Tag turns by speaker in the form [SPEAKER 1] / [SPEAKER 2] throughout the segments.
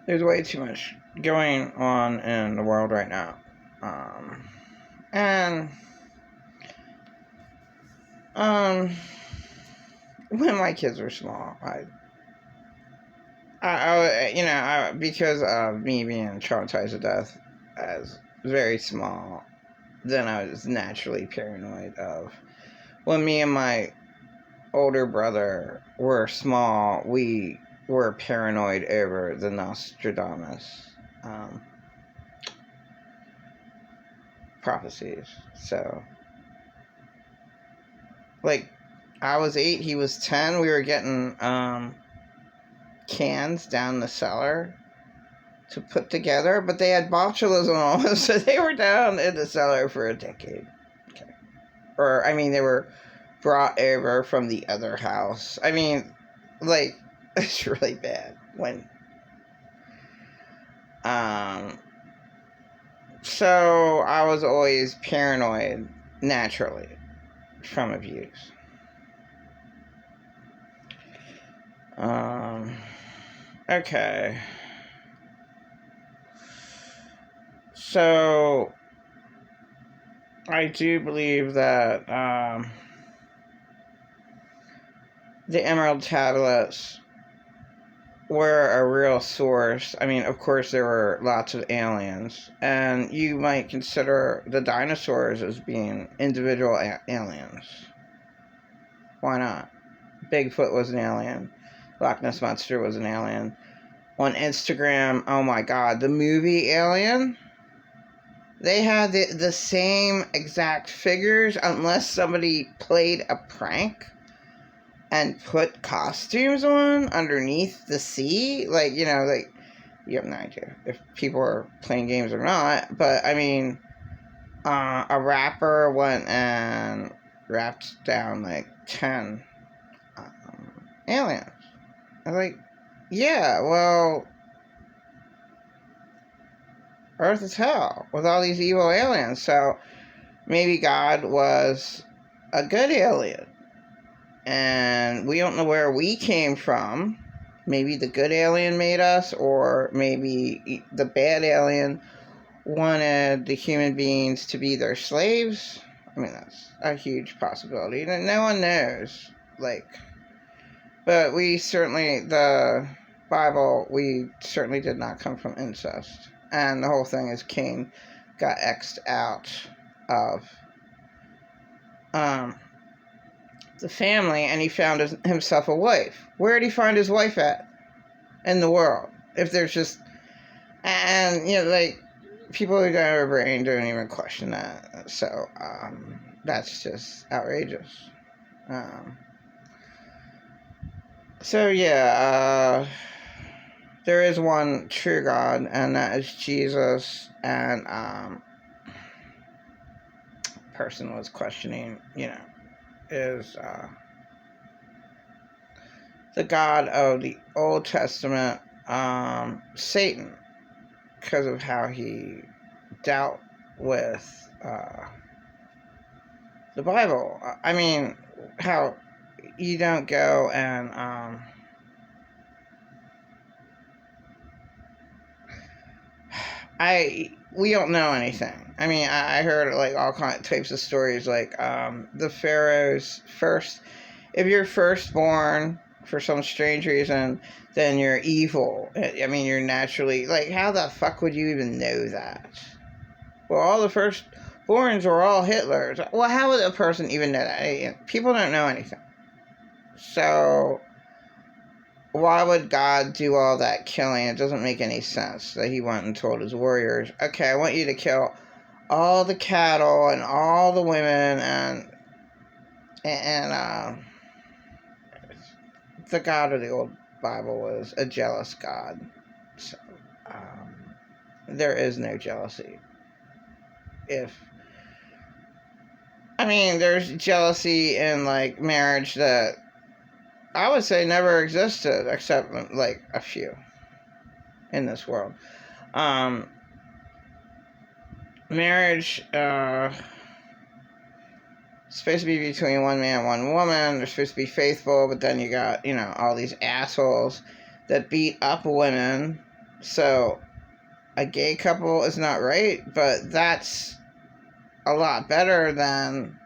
[SPEAKER 1] There's way too much going on in the world right now. And um, when my kids were small, because of me being traumatized to death as very small, then I was naturally paranoid of when me and my older brother were small, we were paranoid over the Nostradamus prophecies. So, like, I was 8, he was 10. We were getting cans down the cellar to put together, but they had botulism on them, so they were down in the cellar for a decade. Okay. Or, I mean, they were brought over from the other house. I mean, like, it's really bad when so I was always paranoid naturally from abuse. Okay. So I do believe that the Emerald Tablets were a real source. I mean, of course, there were lots of aliens, and you might consider the dinosaurs as being individual aliens. Why not? Bigfoot was an alien. Loch Ness Monster was an alien. On Instagram, oh my god, the movie Alien, they had the same exact figures unless somebody played a prank and put costumes on underneath the sea. Like, you have no idea if people are playing games or not. But, I mean, a rapper went and rapped down, like, 10 aliens. I was like, yeah, well, Earth is hell with all these evil aliens. So maybe God was a good alien. And we don't know where we came from. Maybe the good alien made us, or maybe the bad alien wanted the human beings to be their slaves. I mean, that's a huge possibility. No one knows. But the Bible, we certainly did not come from incest. And the whole thing is Cain got X'd out of the family, and he found himself a wife. Where did he find his wife at in the world? If there's just... And, people who don't have a brain don't even question that. So, that's just outrageous. There is one true God, and that is Jesus. And person was questioning, is the God of the Old Testament Satan, because of how he dealt with the Bible. I mean, how you don't go and we don't know anything. I mean, I heard all types of stories, the Pharaoh's first. If you're firstborn for some strange reason, then you're evil. I mean, you're naturally how the fuck would you even know that? Well, all the firstborns were all Hitlers. Well, how would a person even know that? People don't know anything. So why would God do all that killing? It doesn't make any sense that he went and told his warriors, okay, I want you to kill all the cattle and all the women and the God of the old Bible was a jealous God. So, there is no jealousy. There's jealousy in marriage that I would say never existed, except a few in this world. Marriage supposed to be between one man and one woman. They're supposed to be faithful, but then you got all these assholes that beat up women So a gay couple is not right, but that's a lot better than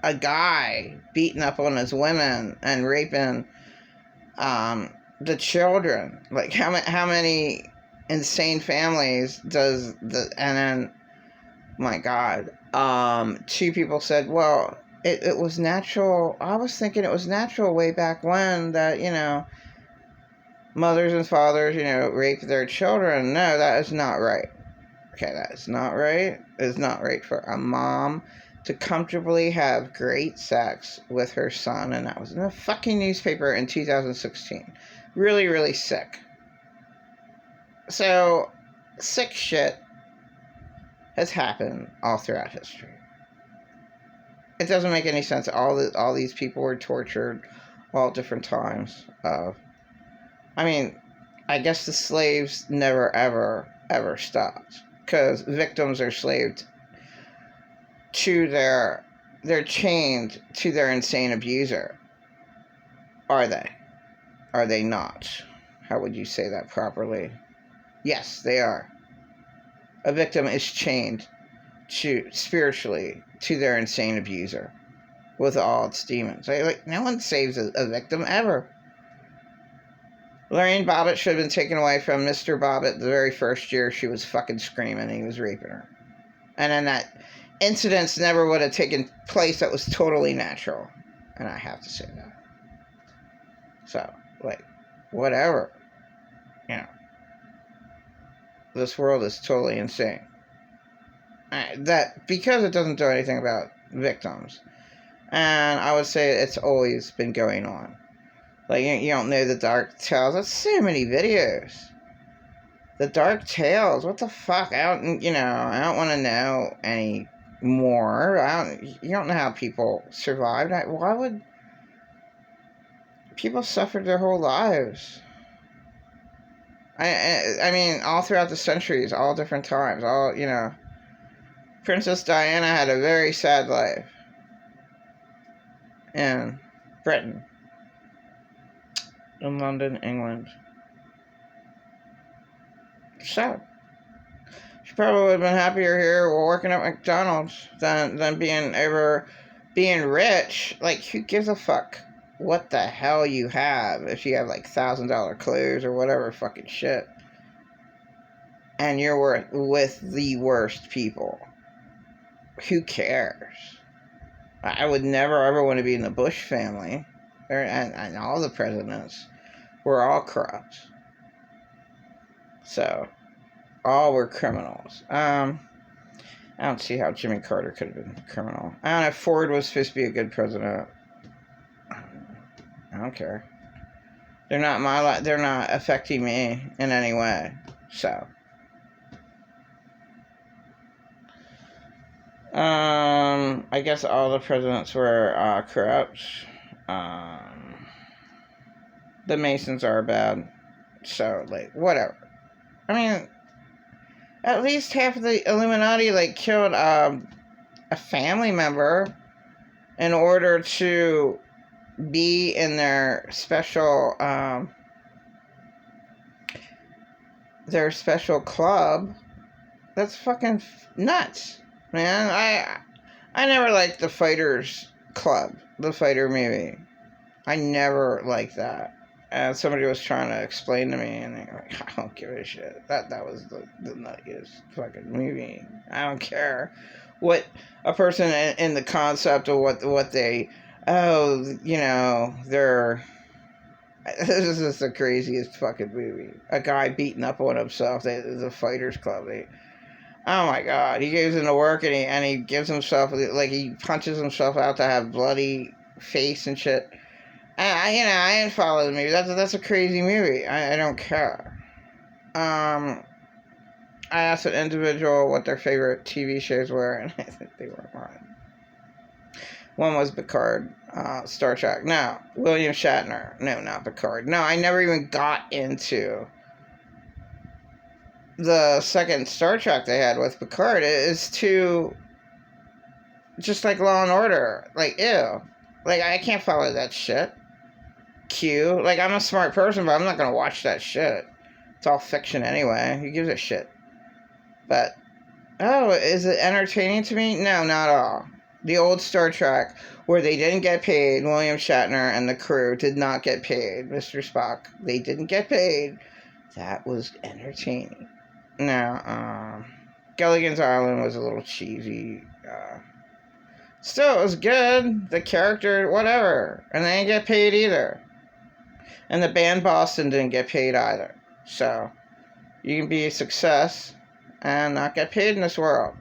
[SPEAKER 1] a guy beating up on his women and raping the children. Like how many insane families does the and then my God, two people said, well, it was natural. I was thinking it was natural way back when that mothers and fathers rape their children. No, that is not right. Okay, that is not right. It is not right for a mom to comfortably have great sex with her son, and that was in a fucking newspaper in 2016. Really, really sick. So, sick shit has happened all throughout history. It doesn't make any sense. All these people were tortured all different times. I mean, I guess the slaves never, ever stopped. Because victims are slaved to they're chained to their insane abuser. Are they? Are they not? How would you say that properly? Yes, they are. A victim is chained spiritually to their insane abuser with all its demons. Like no one saves a victim ever. Lorraine Bobbitt should have been taken away from Mr. Bobbitt the very first year she was fucking screaming he was raping her. And then that incidents never would have taken place. That was totally natural. And I have to say that. So, like, whatever. This world is totally insane. That because it doesn't do anything about victims. And I would say it's always been going on. Like, you don't know the Dark Tales. That's so many videos. The Dark Tales. What the fuck? I don't want to know any more. You don't know how people survived. Why would people suffer their whole lives? I mean, all throughout the centuries, all different times, Princess Diana had a very sad life in Britain, in London, England. Sad. She probably would have been happier here working at McDonald's than being rich. Like, who gives a fuck what the hell you have if you have like $1,000 clothes or whatever fucking shit, and you're with the worst people? Who cares? I would never ever want to be in the Bush family, and all the presidents were all corrupt. So, all were criminals. I don't see how Jimmy Carter could have been a criminal. I don't know if Ford was supposed to be a good president. I don't care. They're not they're not affecting me in any way. So, I guess all the presidents were corrupt. The Masons are bad. So, like, whatever. I mean, at least half of the Illuminati, like, killed a family member in order to be in their special club. That's fucking nuts, man. I never liked the Fighters Club, the fighter movie. I never liked that. And somebody was trying to explain to me, and they were like, I don't give a shit. That was the nuttiest fucking movie. I don't care what a person in the concept of what they, they're. This is the craziest fucking movie. A guy beating up on himself. The Fighters Club. Oh my God! He goes into work and he gives himself, like, he punches himself out to have bloody face and shit. I didn't follow the movie. That's a crazy movie. I don't care. I asked an individual what their favorite TV shows were, and I think they were mine. One was Picard, Star Trek. No, William Shatner. No, not Picard. No, I never even got into the second Star Trek they had with Picard. It is too, just like Law and Order. Like, ew. Like, I can't follow that shit. Q. Like, I'm a smart person, but I'm not gonna watch that shit. It's all fiction anyway. Who gives a shit? But, oh, is it entertaining to me? No, not at all. The old Star Trek, where they didn't get paid, William Shatner and the crew did not get paid, Mr. Spock. They didn't get paid. That was entertaining. Now, Gilligan's Island was a little cheesy. Still, it was good. The character, whatever. And they didn't get paid either. And the band Boston didn't get paid either. So, you can be a success and not get paid in this world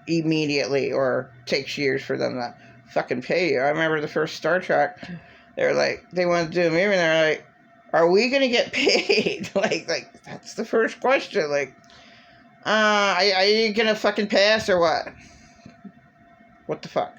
[SPEAKER 1] immediately, or takes years for them to fucking pay you. I remember the first Star Trek, they were like, they wanted to do a movie, and they're like, are we gonna get paid? like that's the first question. Like, are you gonna fucking pass or what? What the fuck?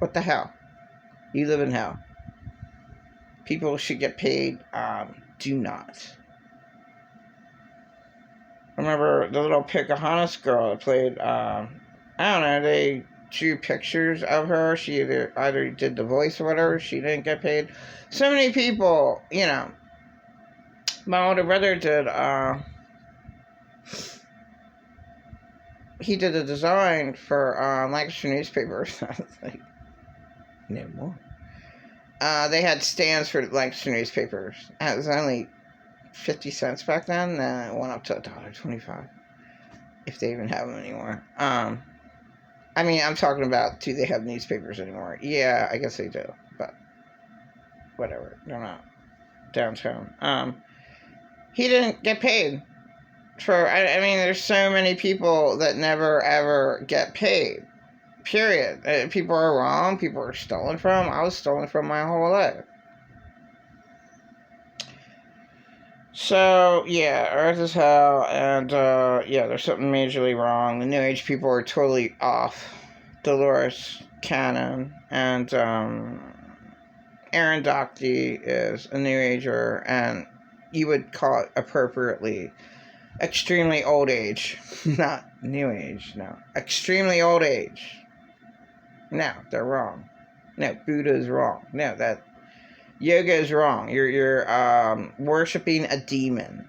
[SPEAKER 1] What the hell? You live in hell. People should get paid. Do not. I remember the little Pocahontas girl that played, I don't know, they drew pictures of her. She either did the voice or whatever. She didn't get paid. So many people, you know. My older brother did, he did a design for Lancaster newspapers. I was like, no more. They had stands for Lancaster newspapers. It was only 50 cents back then. Then it went up to $1.25, if they even have them anymore. I mean, I'm talking about, do they have newspapers anymore? Yeah, I guess they do, but whatever. They're not downtown. He didn't get paid for. I mean, there's so many people that never ever get paid. Period. People are wrong. People are stolen from. I was stolen from my whole life. So, yeah, Earth is hell, and, yeah, there's something majorly wrong. The New Age people are totally off Dolores Cannon, and, Aaron Doherty is a New Ager, and you would call it appropriately extremely old age. Not New Age, no. Extremely old age. No, they're wrong. No, Buddha is wrong. No, that yoga is wrong. You're worshiping a demon.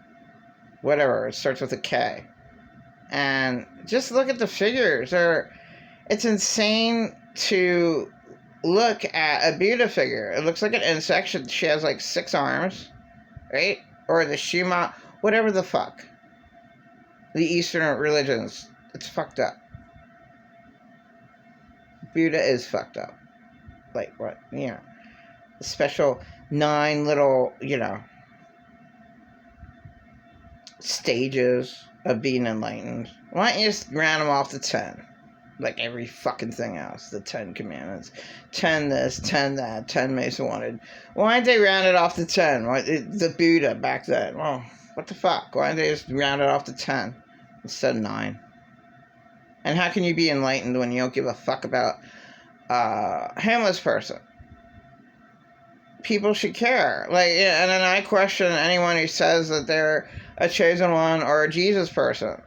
[SPEAKER 1] Whatever. It starts with a K. And just look at the figures. It's insane to look at a Buddha figure. It looks like an insect. She has like 6 arms. Right? Or the Shema. Whatever the fuck. The Eastern religions. It's fucked up. Buddha is fucked up. Like what? You know. The special 9 little, you know, stages of being enlightened. Why don't you just round them off to 10? Like every fucking thing else. The 10 commandments. 10 this, 10 that, 10 Mesa wanted. Why didn't they round it off to 10? The Buddha back then. Well, what the fuck? Why didn't they just round it off to 10 instead of 9? And how can you be enlightened when you don't give a fuck about a homeless person? People should care. Like, and then I question anyone who says that they're a chosen one or a Jesus person.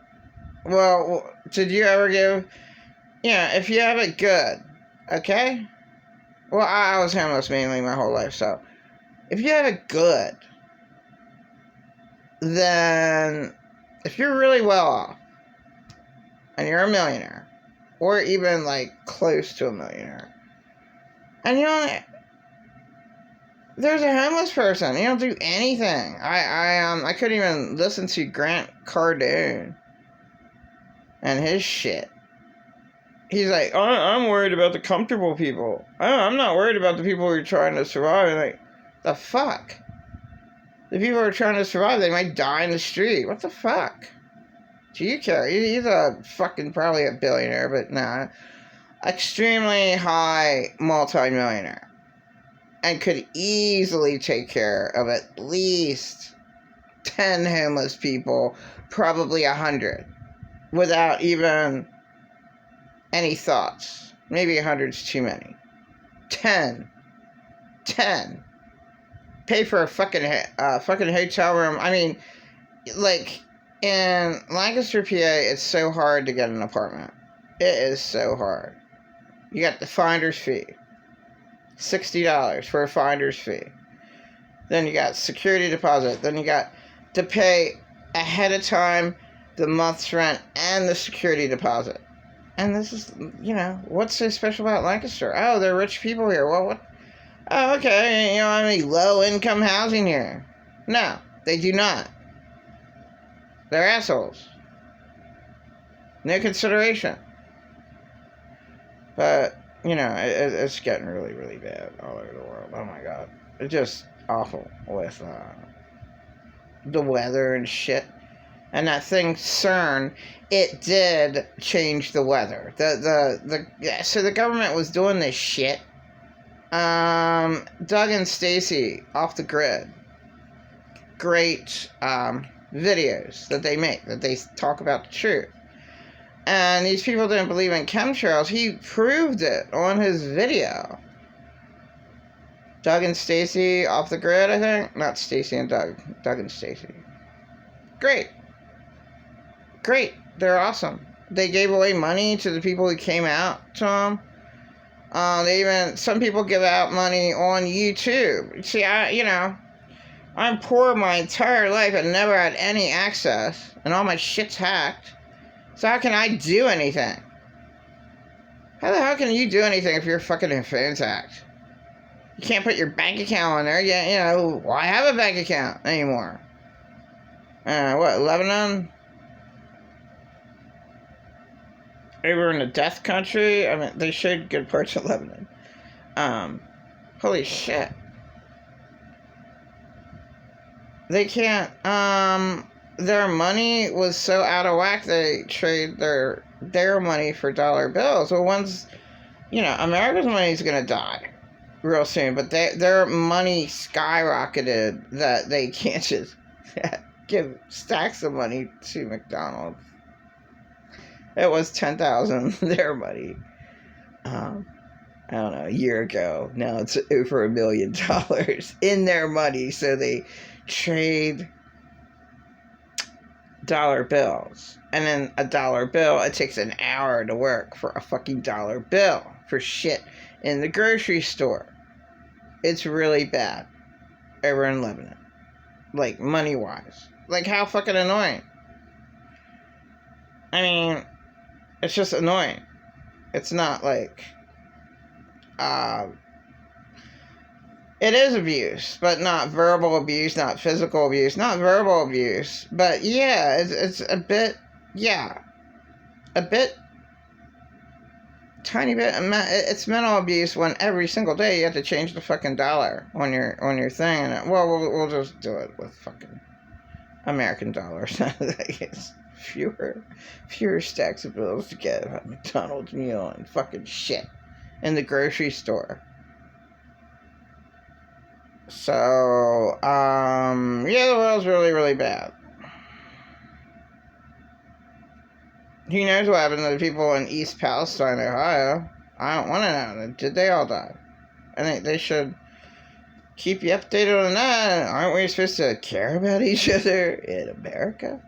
[SPEAKER 1] Well, did you ever give... Yeah, if you have it good, okay? Well, I was homeless mainly my whole life, so... If you have it good, then... If you're really well off, and you're a millionaire, or even, like, close to a millionaire, and you don't... There's a homeless person. You don't do anything. I couldn't even listen to Grant Cardone and his shit. He's like, I'm worried about the comfortable people. I'm not worried about the people who are trying to survive. And like, the fuck? The people who are trying to survive, they might die in the street. What the fuck? Do you care? He's a fucking, probably a billionaire, but nah. Extremely high multi-millionaire. And could easily take care of at least 10 homeless people, probably 100, without even any thoughts. Maybe 100's too many. 10. Pay for a fucking hotel room. I mean, like, in Lancaster, PA, it's so hard to get an apartment. It is so hard. You got the finder's fee. $60 for a finder's fee. Then you got security deposit. Then you got to pay ahead of time the month's rent and the security deposit. And this is, what's so special about Lancaster? Oh, they're rich people here. Well, what? Oh, okay, I mean, low-income housing here. No, they do not. They're assholes. No consideration. But, it's getting really, really bad all over the world. Oh, my God. It's just awful with the weather and shit. And that thing, CERN, it did change the weather. So the government was doing this shit. Doug and Stacy, Off the Grid. Great videos that they make, that they talk about the truth. And these people didn't believe in chemtrails. He proved it on his video. Doug and Stacy, Off the Grid, I think. Not Stacy and Doug. Doug and Stacy. Great. They're awesome. They gave away money to the people who came out to them. Some people give out money on YouTube. See, I'm poor my entire life and never had any access, and all my shit's hacked. So how can I do anything? How the hell can you do anything if your fucking phone's hacked? You can't put your bank account on there. Yeah, why have a bank account anymore? Lebanon? Over in the death country? I mean, they showed good parts of Lebanon. Holy shit. They can't, their money was so out of whack, they trade their money for dollar bills. Well, America's money is going to die real soon, but their money skyrocketed that they can't just give stacks of money to McDonald's. It was $10,000, their money. I don't know, a year ago. Now it's over $1 million in their money, so they trade dollar bills. And then a dollar bill, it takes an hour to work for a fucking dollar bill for shit in the grocery store. It's really bad over in Lebanon. Like, money-wise. Like, how fucking annoying. I mean, it's just annoying. It's not like, it is abuse, but not verbal abuse, not physical abuse, not verbal abuse. But yeah, it's a bit, tiny bit. It's mental abuse when every single day you have to change the fucking dollar on your thing. And we'll just do it with fucking American dollars. It's fewer stacks of bills to get a McDonald's meal and fucking shit in the grocery store. So, the world's really, really bad. Who knows what happened to the people in East Palestine, Ohio? I don't want to know. Did they all die? I think they should keep you updated on that. Aren't we supposed to care about each other in America?